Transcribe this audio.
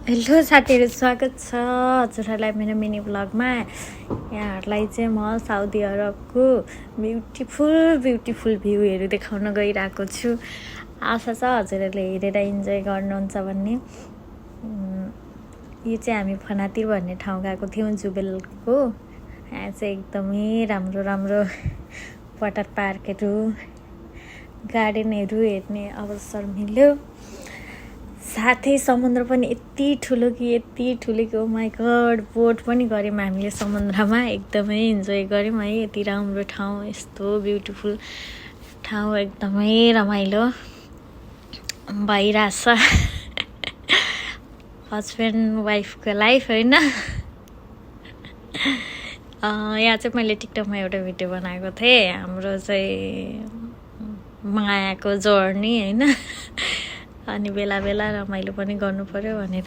Hello साथीहरू, स्वागत छ हजुरहरूलाई मेरो मिनी ब्लगमा। यहाँहरूलाई चाहिँ म साउदी अरबको ब्युटिफुल भ्यूहरू देखाउन गइरहेको छु। आशा छ हजुरहरूले हेरेर इन्जोय गर्नुहुन्छ भन्ने। यो चाहिँ हामी फनातिर भन्ने ठाउँ गएको थियौँ, जुबेलको। यहाँ चाहिँ एकदमै राम्रो वाटर पार्कहरू, गार्डनहरू हेर्ने अवसर मिल्यो। साथै समुद्र पनि यति ठुलो कि ओ माई गड, बोट पनि गऱ्यौँ हामीले समुद्रमा। एकदमै इन्जोय गऱ्यौँ है। यति राम्रो ठाउँ, यस्तो ब्युटिफुल ठाउँ, एकदमै रमाइलो भइरहेछ। हस्बेन्ड वाइफको लाइफ होइन। यहाँ चाहिँ मैले टिकटकमा एउटा भिडियो बनाएको थिएँ, हाम्रो चाहिँ मायाको जर्नी होइन। अनि बेला रमाइलो पनि गर्नु पर्यो भनेर